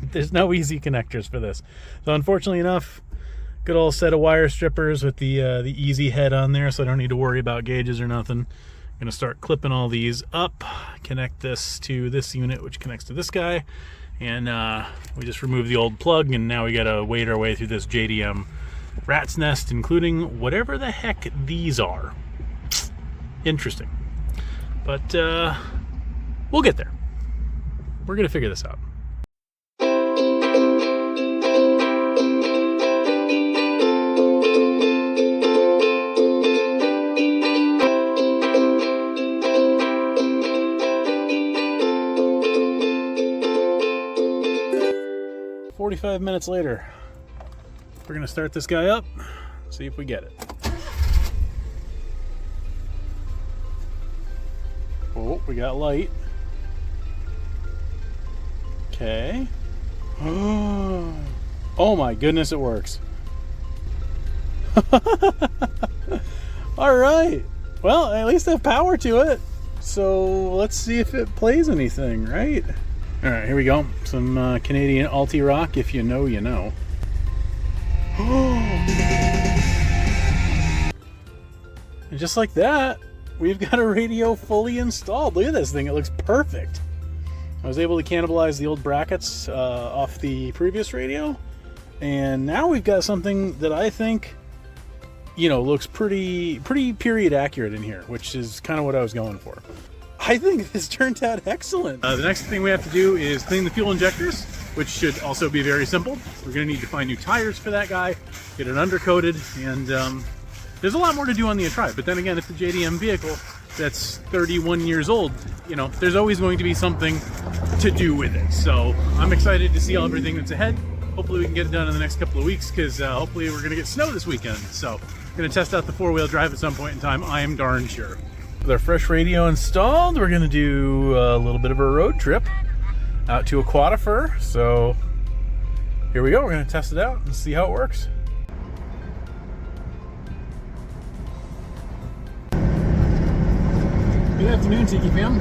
There's no easy connectors for this. So unfortunately enough, good old set of wire strippers with the easy head on there, so I don't need to worry about gauges or nothing. I'm gonna start clipping all these up, connect this to this unit, which connects to this guy, and we just remove the old plug, and now we gotta wade our way through this JDM rat's nest, including whatever the heck these are. Interesting. But we'll get there. We're gonna figure this out. "45 minutes later, we're gonna start this guy up, see if we get it." Oh, we got light. Okay. Oh my goodness, it works. All right. Well, at least I have power to it. So let's see if it plays anything, right? All right, here we go. Some Canadian alti rock. If you know, you know. And just like that, we've got a radio fully installed. Look at this thing. It looks perfect. I was able to cannibalize the old brackets off the previous radio. And now we've got something that I think, you know, looks pretty period accurate in here, which is kind of what I was going for. I think this turned out excellent. The next thing we have to do is clean the fuel injectors, which should also be very simple. We're going to need to find new tires for that guy, get it undercoated, and there's a lot more to do on the Atrai. But then again, it's a JDM vehicle that's 31 years old. You know, there's always going to be something to do with it. So I'm excited to see everything that's ahead. Hopefully we can get it done in the next couple of weeks, because hopefully we're going to get snow this weekend. So I'm going to test out the four-wheel drive at some point in time, I am darn sure. With our fresh radio installed, we're going to do a little bit of a road trip out to Aquatifur. So here we go. We're going to test it out and see how it works. Good afternoon, Tiki fam.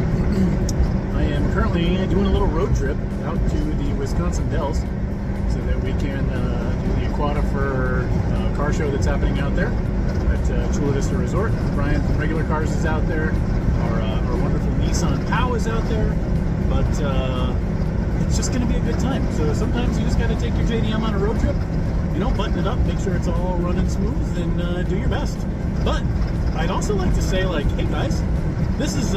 I am currently doing a little road trip out to the Wisconsin Dells so that we can do the Aquatifur car show that's happening out there at Chula Vista Resort. Brian from Regular Cars is out there. Our wonderful Nissan POW is out there. But it's just going to be a good time. So sometimes you just got to take your JDM on a road trip, you know, button it up, make sure it's all running smooth, and do your best. But I'd also like to say, like, hey guys, this is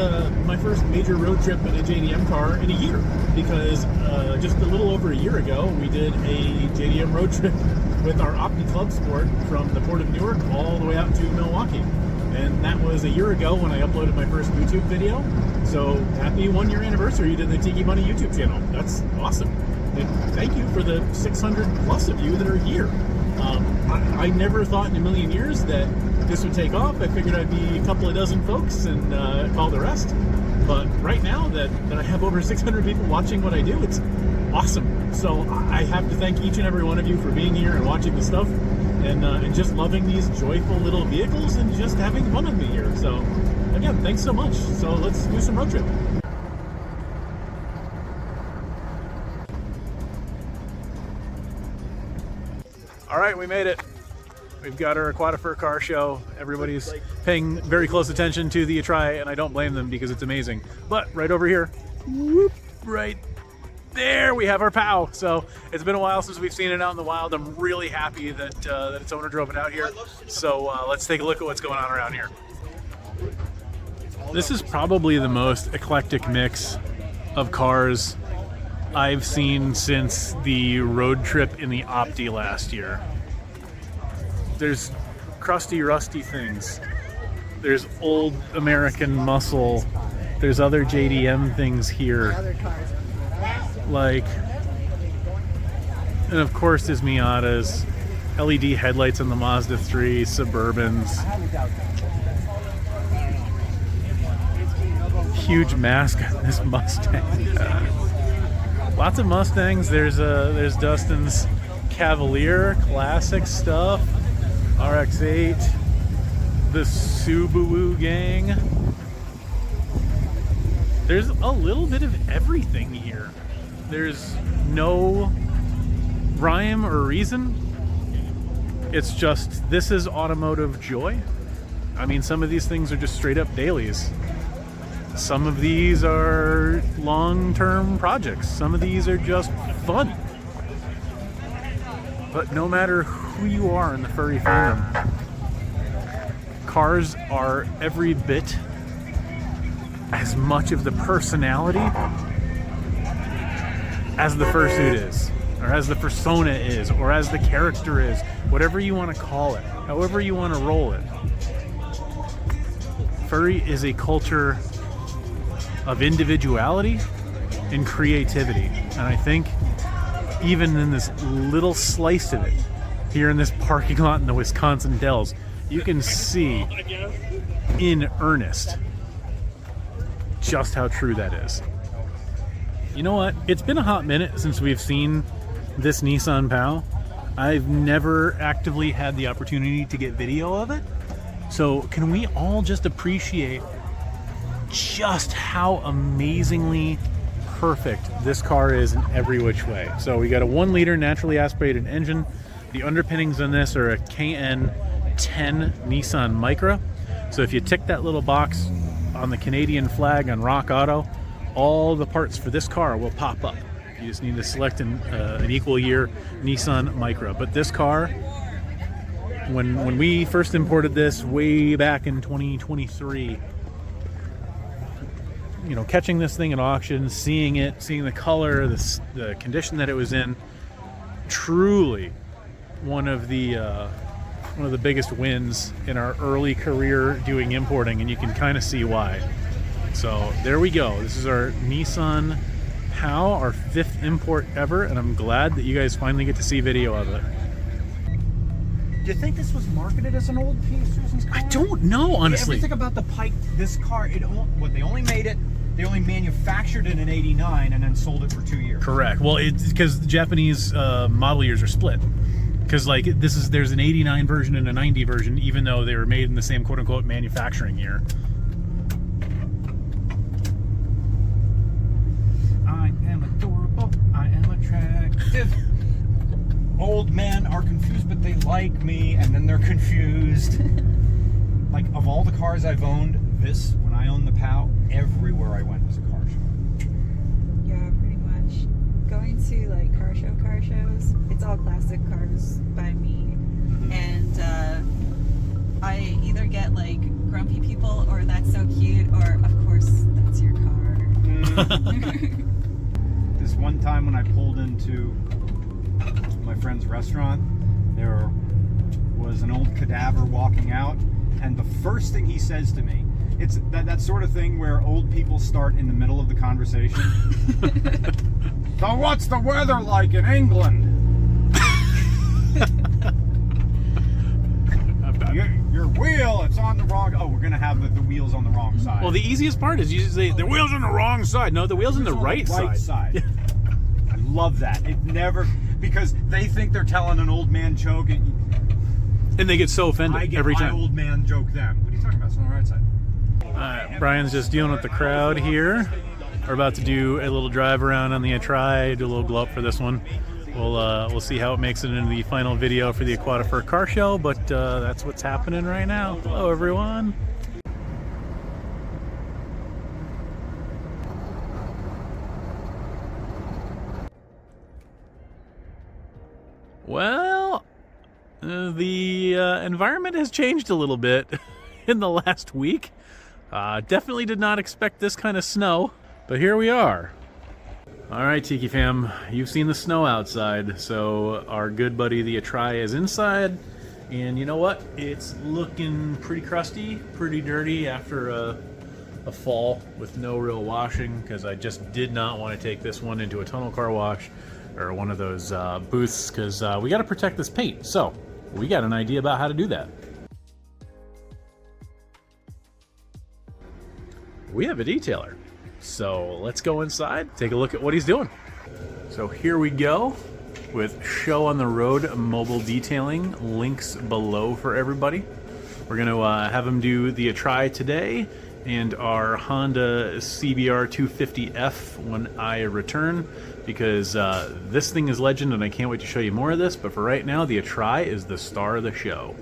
my first major road trip in a JDM car in a year, because just a little over a year ago, we did a JDM road trip with our Opti Club Sport from the Port of Newark all the way out to Milwaukee. And that was a year ago when I uploaded my first YouTube video. So happy 1-year anniversary to the Tiki Money YouTube channel. That's awesome. And thank you for the 600 plus of you that are here. I never thought in a million years that this would take off. I figured I'd be a couple of dozen folks and call the rest. But right now that I have over 600 people watching what I do, it's awesome. So I have to thank each and every one of you for being here and watching the stuff, and just loving these joyful little vehicles and just having fun with me here. So again, thanks so much. So let's do some road trip. All right, we made it. We've got our Aquatifur car show. Everybody's paying very close attention to the Atrai, and I don't blame them because it's amazing. But right over here, whoop, right there, we have our POW. So it's been a while since we've seen it out in the wild. I'm really happy that that its owner drove it out here. So let's take a look at what's going on around here. This is probably the most eclectic mix of cars I've seen since the road trip in the Opti last year. There's crusty, rusty things. There's old American muscle. There's other JDM things here. Like, and of course there's Miatas, LED headlights on the Mazda 3, Suburbans. Huge mask on this Mustang. Lots of Mustangs. There's Dustin's Cavalier, classic stuff. RX-8, the Subaru gang. There's a little bit of everything here. There's no rhyme or reason. It's just, this is automotive joy. I mean, some of these things are just straight up dailies. Some of these are long-term projects. Some of these are just fun. But no matter who you are in the furry fandom, cars are every bit as much of the personality as the fursuit is, or as the persona is, or as the character is, whatever you want to call it, however you want to roll it. Furry is a culture of individuality and creativity, and I think even in this little slice of it, here in this parking lot in the Wisconsin Dells, you can see in earnest just how true that is. You know what? It's been a hot minute since we've seen this Nissan POW. I've never actively had the opportunity to get video of it. So can we all just appreciate just how amazingly perfect this car is in every which way? So we got a 1-liter naturally aspirated engine. The underpinnings on this are a KN10 Nissan Micra. So if you tick that little box on the Canadian flag on Rock Auto, all the parts for this car will pop up. You just need to select an equal year Nissan Micra. But this car, when we first imported this way back in 2023, you know, catching this thing at auction, seeing it, seeing the color, the condition that it was in, truly one of the biggest wins in our early career doing importing, and you can kind of see why. So there we go. This is our Nissan POW, our 5th import ever, and I'm glad that you guys finally get to see video of it. Do you think this was marketed as an old Citizens car? I don't know, honestly. Everything about the Pike, this car, they only made it, they only manufactured it in '89 and then sold it for 2 years. Correct. Well, it's because the Japanese model years are split. Because like there's an '89 version and a '90 version, even though they were made in the same quote-unquote manufacturing year. I am adorable. I am attractive. Old men are confused, but they like me, and then they're confused. Like, of all the cars I've owned, when I owned the POW, everywhere I went was a car show. Yeah, pretty much. Going to like car shows, it's all classic cars by me. Mm-hmm. And I either get like grumpy people or that's so cute, or of course that's your car. This one time when I pulled into my friend's restaurant, there was an old cadaver walking out, and the first thing he says to me, it's that sort of thing where old people start in the middle of the conversation. So what's the weather like in England? Your wheel, it's on the wrong... Oh, we're going to have the wheels on the wrong side. Well, the easiest part is you just say, the wheel's on the wrong side. No, the wheel's on the right side. I love that. It never... Because they think they're telling an old man joke. And they get so offended every time. I get my old man joke them. What are you talking about? It's on the right side. Brian's just dealing with the crowd here. We're about to do a little drive around on the Atrai, do a little glow up for this one. We'll see how it makes it into the final video for the Aquatifur car show, but that's what's happening right now. Hello, everyone. Well, the environment has changed a little bit in the last week. Definitely did not expect this kind of snow, but here we are. All right, Tiki fam, you've seen the snow outside, so our good buddy the Atrai is inside, and you know what? It's looking pretty crusty, pretty dirty after a fall with no real washing, because I just did not want to take this one into a tunnel car wash or one of those booths, because we got to protect this paint. So we got an idea about how to do that. We have a detailer, so let's go inside, take a look at what he's doing. So here we go with Show on the Road mobile detailing, links below for everybody. We're going to have him do the Atrai today, and our Honda CBR 250F when I return, because this thing is legend and I can't wait to show you more of this. But for right now, the Atrai is the star of the show.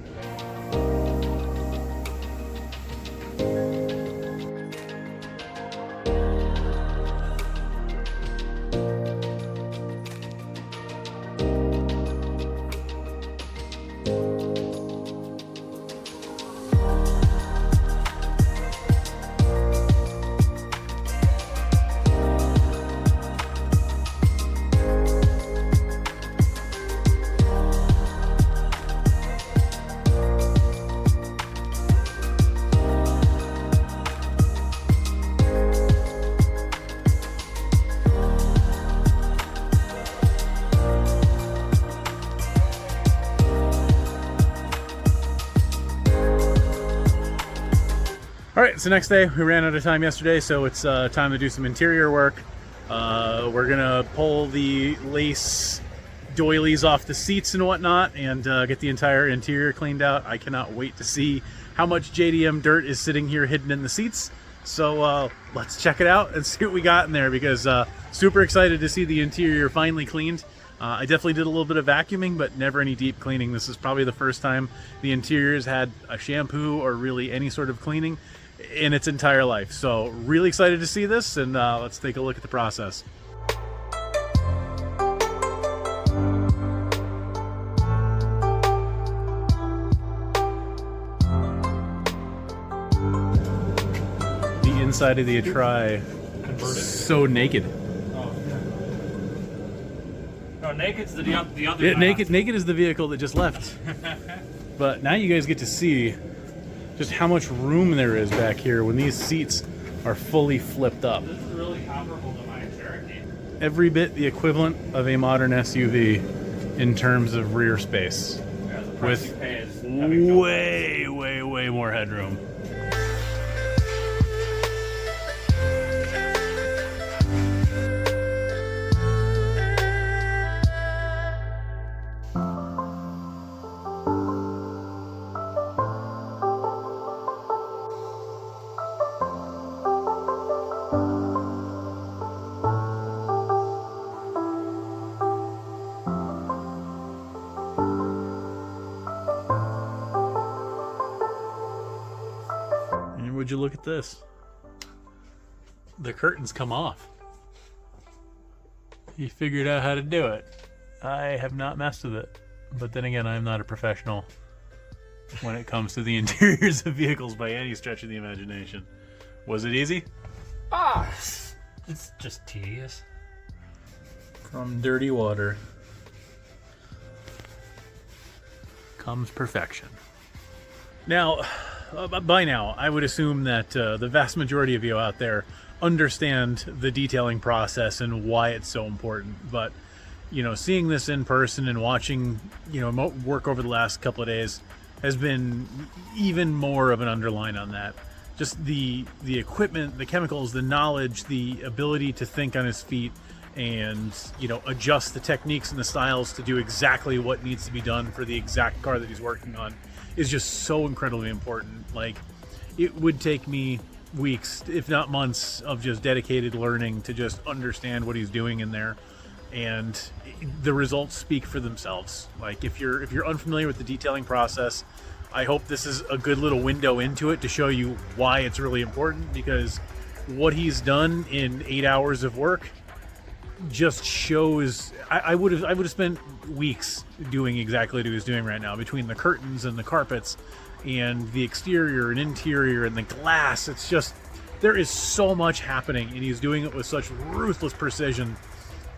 Alright, it's the next day. We ran out of time yesterday, so it's time to do some interior work. We're gonna pull the lace doilies off the seats and whatnot and get the entire interior cleaned out. I cannot wait to see how much JDM dirt is sitting here hidden in the seats. So let's check it out and see what we got in there, because super excited to see the interior finally cleaned. I definitely did a little bit of vacuuming, but never any deep cleaning. This is probably the first time the interior's had a shampoo or really any sort of cleaning in its entire life. So really excited to see this, and let's take a look at the process. The inside of the Atrai, so naked. No, naked's the other. Yeah, naked is the vehicle that just left. But now you guys get to see just how much room there is back here when these seats are fully flipped up. This is really comparable to my Cherokee. Every bit the equivalent of a modern SUV in terms of rear space, Yeah, the price you with pay is having no- way more headroom. Would you look at this? The curtains come off. He figured out how to do it. I have not messed with it. But then again, I'm not a professional when it comes to the interiors of vehicles by any stretch of the imagination. Was it easy? It's just tedious. From dirty water comes perfection. Now, by now, I would assume that the vast majority of you out there understand the detailing process and why it's so important. But, you know, seeing this in person and watching, you know, work over the last couple of days has been even more of an underline on that. Just the equipment, the chemicals, the knowledge, the ability to think on his feet and, you know, adjust the techniques and the styles to do exactly what needs to be done for the exact car that he's working on is just so incredibly important. Like, it would take me weeks, if not months, of just dedicated learning to just understand what he's doing in there, and the results speak for themselves. Like, if you're unfamiliar with the detailing process, I hope this is a good little window into it to show you why it's really important, because what he's done in 8 hours of work just shows. I would have spent weeks doing exactly what he was doing right now, between the curtains and the carpets and the exterior and interior and the glass. It's just, there is so much happening, and he's doing it with such ruthless precision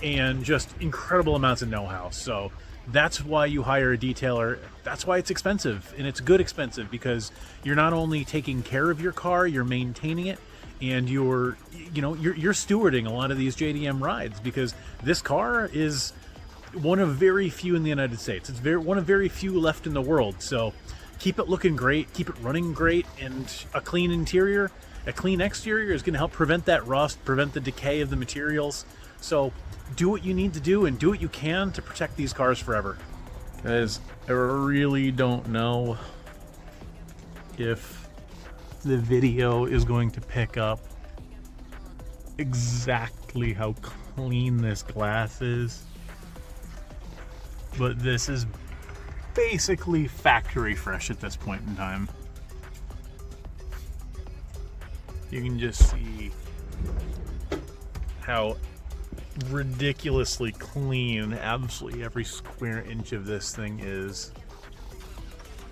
and just incredible amounts of know-how. So that's why you hire a detailer. That's why it's expensive, and it's good expensive, because you're not only taking care of your car, you're maintaining it, and you're stewarding a lot of these JDM rides, because this car is one of very few in the United States. It's one of very few left in the world. So keep it looking great, keep it running great, and a clean interior, a clean exterior is going to help prevent that rust, prevent the decay of the materials. So do what you need to do and do what you can to protect these cars forever. Guys, I really don't know if the video is going to pick up exactly how clean this glass is, but this is basically factory fresh at this point in time. You can just see how ridiculously clean absolutely every square inch of this thing is,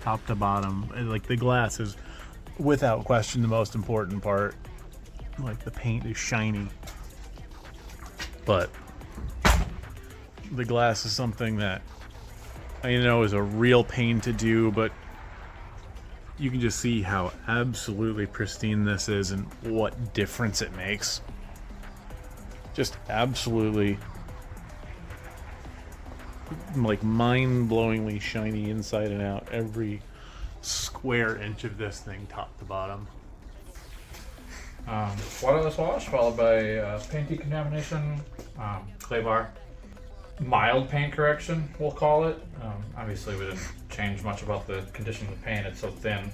top to bottom. And like, the glass is without question the most important part. Like, the paint is shiny, but the glass is something that I know is a real pain to do, but you can just see how absolutely pristine this is and what difference it makes. Just absolutely, like, mind-blowingly shiny inside and out. Every square inch of this thing, top to bottom. Waterless wash followed by paint decontamination, clay bar, mild paint correction, we'll call it. Obviously we didn't change much about the condition of the paint, it's so thin.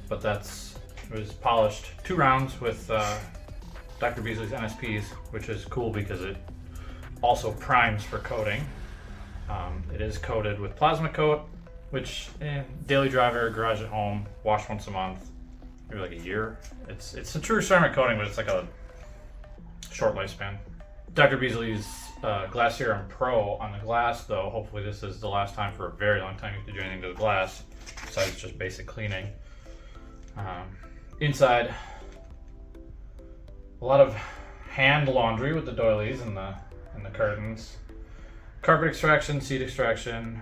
But it was polished 2 rounds with Dr. Beasley's NSPs, which is cool because it also primes for coating. It is coated with plasma coat, which daily driver, garage at home, wash once a month, maybe like a year. It's a true ceramic coating, but it's like a short lifespan. Dr. Beasley's Glass Serum Pro on the glass, though, hopefully this is the last time for a very long time you have to do anything to the glass, besides just basic cleaning. Inside, a lot of hand laundry with the doilies and the curtains. Carpet extraction, seat extraction,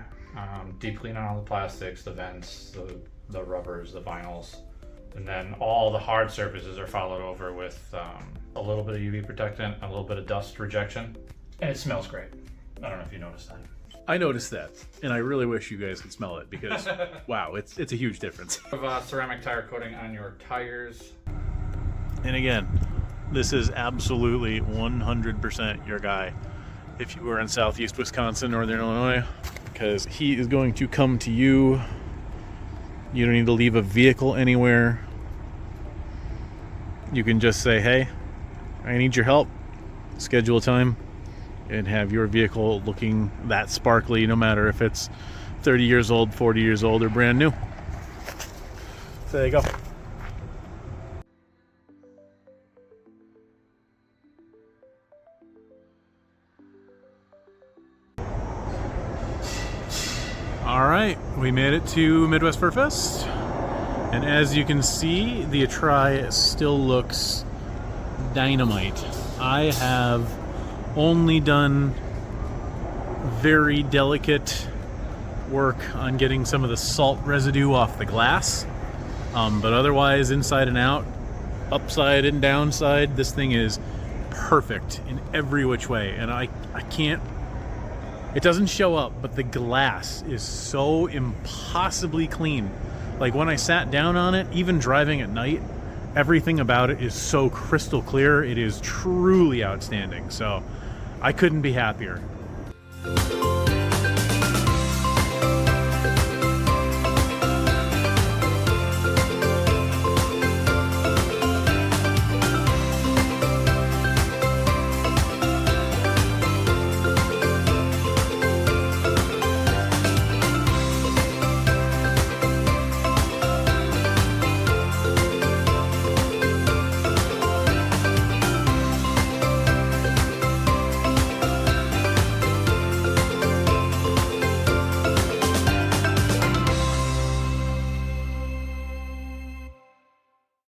deep clean on all the plastics, the vents, the rubbers, the vinyls. And then all the hard surfaces are followed over with a little bit of UV protectant, a little bit of dust rejection, and it smells great. I don't know if you noticed that. I noticed that, and I really wish you guys could smell it because, wow, it's a huge difference. Ceramic tire coating on your tires. And again, this is absolutely 100% your guy if you were in southeast Wisconsin, northern Illinois, because he is going to come to you. You don't need to leave a vehicle anywhere. You can just say, hey, I need your help. Schedule a time and have your vehicle looking that sparkly, no matter if it's 30 years old, 40 years old, or brand new. So there you go. All right, we made it to Midwest Furfest, and as you can see, the Atrai still looks dynamite. I have only done very delicate work on getting some of the salt residue off the glass, but otherwise, inside and out, upside and downside, this thing is perfect in every which way, and I can't. It doesn't show up, but the glass is so impossibly clean. Like, when I sat down on it, even driving at night, everything about it is so crystal clear. It is truly outstanding. So I couldn't be happier.